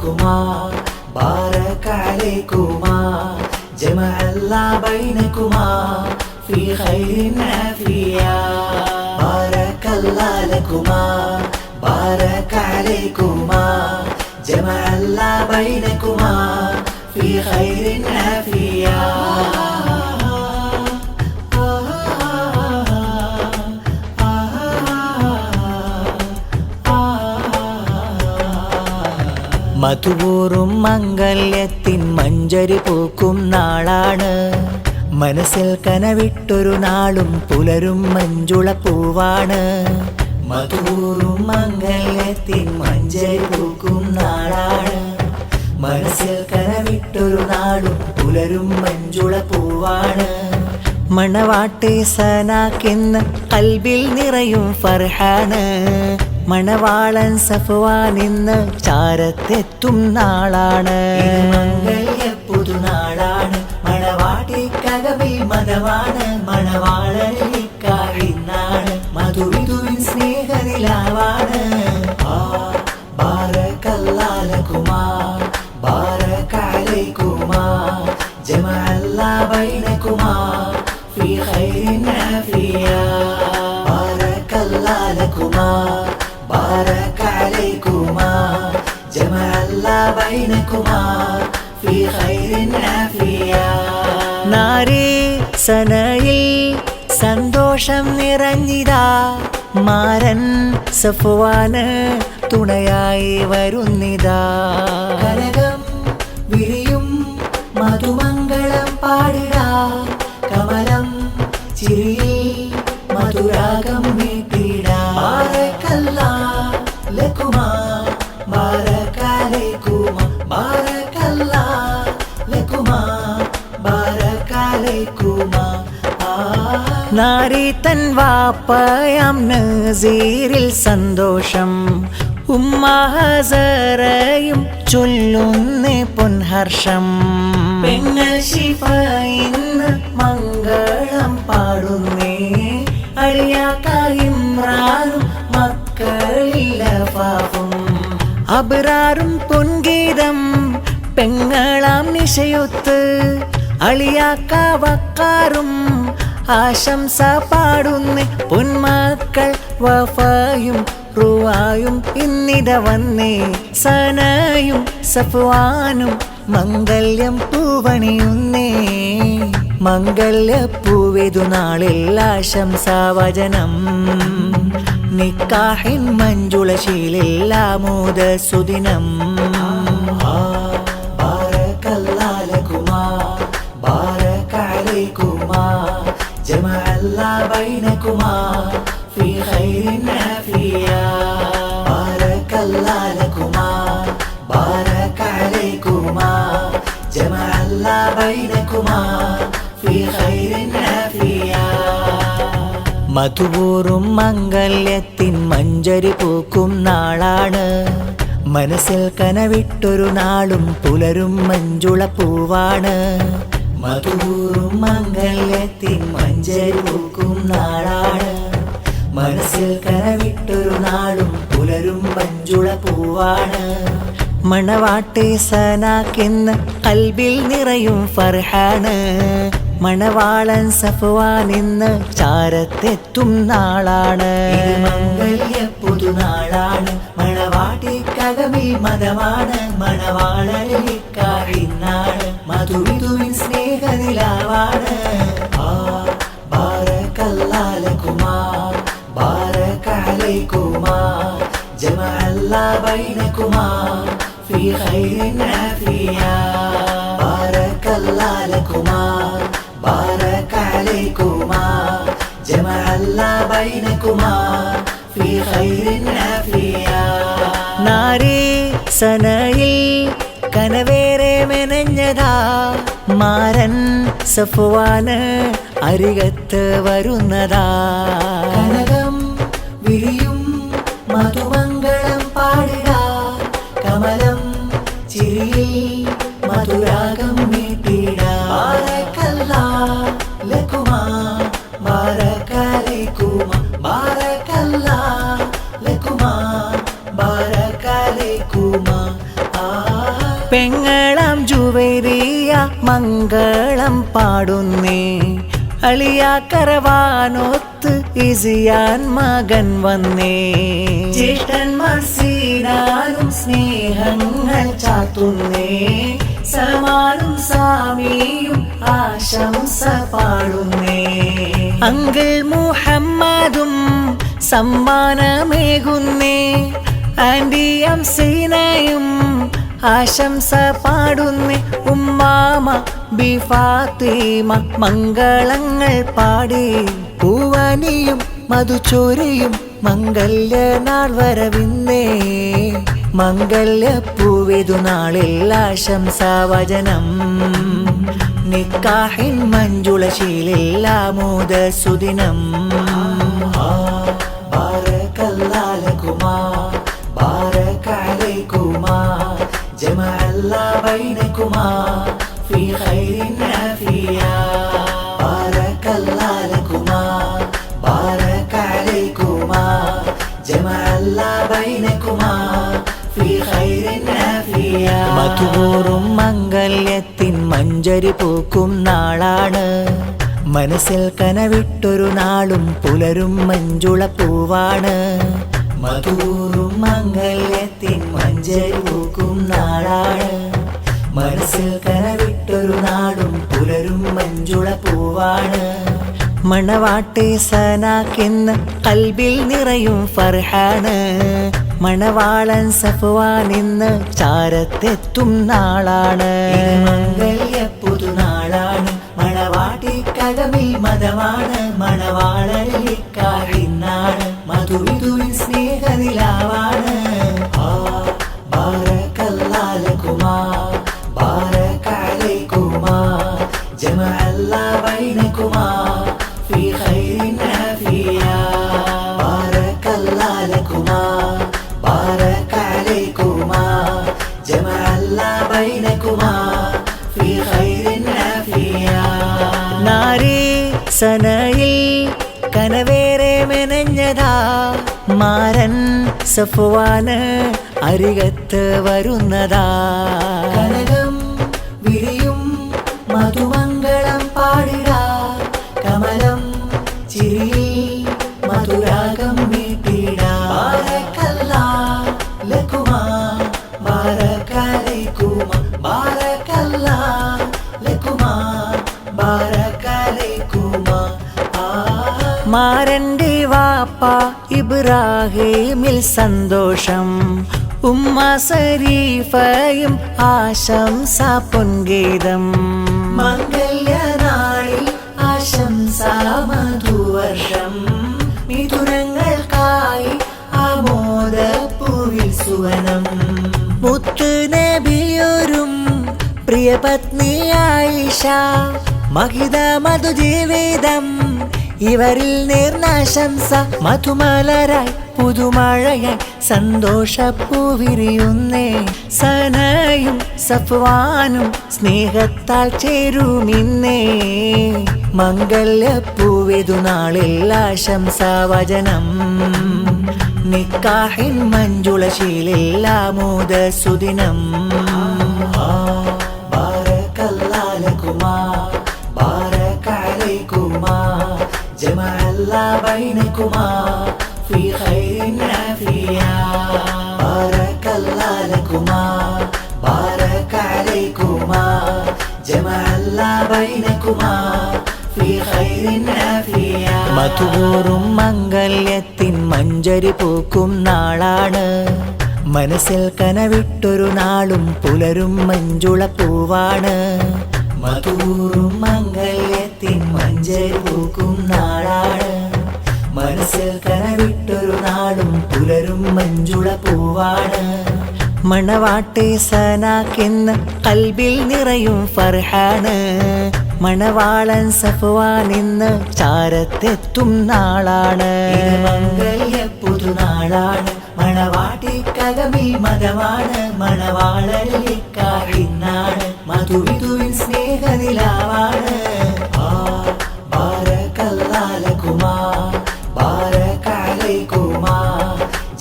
لكما بارك عليكما جمع الله بينكما في خير عافية بارك الله لكما بارك عليكما جمع الله بينكما في خير عافية മധുവൂറും മംഗല്യത്തിൻ മഞ്ചരി പൂക്കും നാളാണ് മനസ്സിൽ കനവിട്ടൊരു നാളും പുലരും മഞ്ജുള പൂവാണ് മധുവൂറും മംഗല്യത്തിൻ മഞ്ചരി പൂക്കും നാളാണ് മനസ്സിൽ കനവിട്ടൊരു നാളും പുലരും മഞ്ജുള പൂവാണ് മണവാട്ടി സനാക്കെന്ന് കൽബിൽ നിറയും ഫർഹാന് മണവാളൻ സഫ്വാൻ ഇന്ന് ചാരത്തെത്തും നാളാണ് മംഗല്യ പുതുനാളാണ് മണവാട്ടിക്കകവിൽ മതമാണ് മണവാളനിക്കാഴിന്നാണ് മധുവിധുവിൻ സ്നേഹനിലാവാണ് ബാരക്കല്ലാഹു ലക്കുമാ ബാരക അലൈക്കുമാ ജമഅ അല്ലാഹു ബൈനകുമാ ഫീ ഖൈരിൻ ആഫിയ ബാരക്കല്ലാഹു ലക്കുമാ بارك عليكما جمع الله بينكما في خير عافية നാരി സനയിൽ സന്തോഷം നിറഞ്ഞിതാ മാരൻ സഫ്വാന് തുണയായി വരുന്നിതാ കനകം വിരിയും മധുമംഗളം പാടിടാ കമലം ചിരിയിൽ മധുരാഗം മീട്ടിടാ لكما بارك عليكما بارك الله لكما بارك عليكما നാരി തൻ വാപ്പയാം നസീറിൽ സന്തോഷം ഉമ്മ ഹസറയും ചൊല്ലുന്നേ പൊൻഹർഷം പെങ്ങൾ ശിഫ ഇന്ന് മംഗളം പാടുന്നേ അളിയാക്ക ഇമ്രാനും മക്കളിലഫാഫും അബ്റാറും പൊൻഗീതം പെങ്ങളാം നിശയൊത്ത് അളിയാക്ക വക്കാറും ആശംസ പാടുന്ന പൊന്മക്കൾ വഫായും റുവായും ഇന്നിത വന്നേ സനയും സഫ്വാനും മംഗല്യം പൂവണിയുന്നേ മംഗല്യപ്പൂവിതു നാളിൽ ആശംസാവചനം നിക്കാഹിൻ മഞ്ജുളശീലിൽ ആമോദ സുദിനം ബാരക്കല്ലാഹു ലക്കുമാ ബാരക അലൈക്കുമാ ജമഅ അല്ലാഹു ബൈനകുമാ ഫീ ഖൈരിൻ ആഫിയ ബാരക്കല്ലാഹു ലക്കുമാ ബാരക അലൈക്കുമാ ജമഅ അല്ലാഹു ബൈനകുമാ ഫീ ഖൈരിൻ ആഫിയ മധുവൂറും മംഗല്യത്തിൻ മഞ്ചരി പൂക്കും നാളാണ് മനസ്സിൽ കനവിട്ടൊരു നാളും പുലരും മഞ്ജുള പൂവാണ് മധുവൂറും മംഗല്യത്തിൻ മഞ്ചരി പൂക്കും നാളാണ് മനസ്സിൽ കനവിട്ടൊരു നാളും പുലരും മഞ്ജുള പൂവാണ് മണവാട്ടി സനാക്കെന്ന് കൽബിൽ നിറയും ഫർഹാന് മണവാളൻ സഫ്വാൻ ഇന്ന് ചാരത്തെത്തും നാളാണ് മംഗല്യ പുതുനാളാണ് മണവാട്ടിക്കകവിൽ മതമാണ് മണവാളനിക്കാഴിന്നാണ് മധുവിധുവിൻ സ്നേഹനിലാവാണ് ബാരക്കല്ലാഹു ലക്കുമാ ബാരക അലൈക്കുമാ ജമഅ അല്ലാഹു ബൈനകുമാ ഫീ ഖൈരിൻ ആഫിയ ബാരക്കല്ലാഹു ലക്കുമാ بارك عليكما جمع الله بينكما في خير عافية നാരി സനയിൽ കനവേറെ മെനഞ്ഞതാ മാരൻ സഫ്വാന് അരികത്ത് വരുന്നതാ കനകം വിരിയും മധുമംഗളം പാടിടാ കമലം ചിരിയിൽ മധുരാഗം മീട്ടിടാ ലക്കുമാ ബാരക അലൈക്കുമാ ബാരക്കല്ലാഹു ലക്കുമാ ബാരക അലൈക്കുമാ മംഗളം പാടുന്നേ. അളിയ കരവാനൊത്ത് ഇസിയാൻ മകൻ വന്നേ. ജ്യേഷ്ഠന്മാർ സീനാലും സ്നേഹങ്ങൾ ചാത്തുന്നേ. സമാനും സാമിയും ആശംസ പാടുന്നേ. അങ്കിൾ മുഹമ്മദും സമ്മാനമേകുന്നേ. ആൻഡിയം സീനയും ആശംസ പാടുന്നേ. ഉമ്മാമ ബി ഫാത്തിമ മംഗളങ്ങൾ പാടി. പൂവനിയും മധുചോരയും മംഗല്യ നാൾ വരവിന്നേ. മംഗല്യപ്പൂവിതു നാളിൽ ആശംസാവചനം. നിക്കാഹിൻ മഞ്ജുളശീലിൽ ആമോദ സുദിനം. ബാരകല്ലാഹു ലകുമാ ബാരക അലൈകുമാ ജമഅ അല്ലാഹു ബൈനകുമാ ഫീ ഖൈരിൻ ആഫിയാ. ബാരകല്ലാഹു ലകുമാ ബാരക അലൈകുമാ ജമഅ അല്ലാഹു ബൈനകുമാ ഫീ ഖൈരിൻ ആഫിയാ. മധുവൂറും മംഗല്യത്തിൻ മഞ്ചരി പൂക്കും നാളാണ്. മനസ്സിൽ കനവിട്ടൊരു നാളും പുലരും മഞ്ജുള പൂവാണ്. മധുവൂറും മംഗല്യത്തിൻ മഞ്ചരി പൂക്കും നാളാണ്. മനസ്സിൽ കനവിട്ടൊരു നാളും പുലരും മഞ്ജുള പൂവാണ്. മണവാട്ടി സനാക്കെന്ന് കൽബിൽ നിറയും ഫർഹാണ്. മണവാളൻ സഫ്വാൻ ഇന്ന് ചാരത്തെത്തും നാളാണ്. മംഗല്യ പുതുനാളാണ്. മണവാട്ടിക്കകമിൽ മതമാണ്. മണവാളനിക്കാഹിന്നാണ്. മധുവിധുവിൻ സ്നേഹനിലാവാണ്. ബാരകല്ലാഹു ലകുമാ ബാരക അലൈകുമാ ജമഅ അല്ലാഹു ബൈനകുമാ ഫീ ഖൈരിൻ ആഫിയാ. ബാരകല്ലാഹു ലകുമാ ബാരക അലൈകുമാ ജമഅ അല്ലാഹു ബൈനകുമാ ഫീ ഖൈരിൻ ആഫിയാ. നാരി സനയിൽ കനവേറെ മെനഞ്ഞതാ. മാരൻ സഫ്വാന് അരികത്ത് വരുന്നതാ. കനകം വിരിയും മധുമംഗളം പാടിടാ. കമലം ചിരിയിൽ മധുരാഗം മീട്ടിടാ. ബാരകല്ലാഹു ലകുമാ ബാരക അലൈകുമാ ബാരകല്ലാഹു ലകുമാ ബാരക അലൈകുമാ. മാരന്റെ വാപ്പ ഇബ്രാഹീമിൽ സന്തോഷം. ഉമ്മ സരീഫയും ആശംസ പൊൻഗീതം. മംഗല്യനാളിൽ ആശംസ മധുവർഷം. മിഥുനങ്ങൾക്കായി ആമോദപ്പൂവിൽ സുവനം. മുത്ത് നബിയോരും പ്രിയപത്നി ആയിഷ. മഹിത മധുജീവിതം ഇവരിൽ നേർന്നാശംസ. മധുമലരായി പുതുമഴയായി സന്തോഷപ്പൂവിരിയുന്നേ. സനയും സഫ്വാനും സ്നേഹത്താൽ ചേരുമിന്നേ. മംഗല്യപ്പൂവിതു നാളിൽ ആശംസാവചനം. നിക്കാഹിൻ മഞ്ജുളശീലിൽ ആമോദ സുദിനം. ബാരകല്ലാഹു ലകുമാ ബാരക അലൈകുമാ ജമഅ അല്ലാഹു ബൈനകുമാ ഫീ ഖൈരിൻ ആഫിയാ. ബാരകല്ലാഹു ലകുമാ ബാരക അലൈകുമാ ജമഅ അല്ലാഹു ബൈനകുമാ ഫീ ഖൈരിൻ ആഫിയാ. മധുവൂറും മംഗല്യത്തിൻ മഞ്ചരി പൂക്കും നാളാണ്. മനസ്സിൽ കനവിട്ടൊരു നാളും പുലരും മഞ്ജുള പൂവാണ്. മധുവൂറും മംഗല്യത്തിൻ മഞ്ചരി പൂക്കും നാളാണ്. മനസ്സിൽ കനവിട്ടൊരു നാളും പുലരും മഞ്ജുള പൂവാണ്. മണവാട്ടി സനാക്കെന്ന് കൽബിൽ നിറയും ഫർഹാണ്. മണവാളൻ സഫ്വാൻ ഇന്ന് ചാരത്തെത്തും നാളാണ്. മംഗല്യ പുതുനാളാണ്. മണവാട്ടിക്കകമിൽ മതമാണ്. മണവാളനിക്കാഹിന്നാണ്. മധുവിധുവിൻ സ്നേഹനിലാവാണ്. ബാരകല്ലാഹു ലകുമാ ബാരക അലൈകുമാ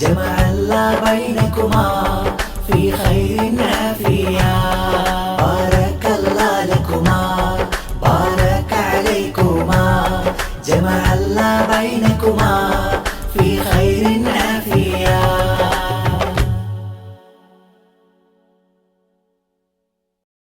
ജമഅ അല്ലാഹു ബൈനകുമാ ഫീ ഖൈരിൻ ആഫിയാ. ബാരകല്ലാഹു لكما بارك عليكما جمع الله بينكما في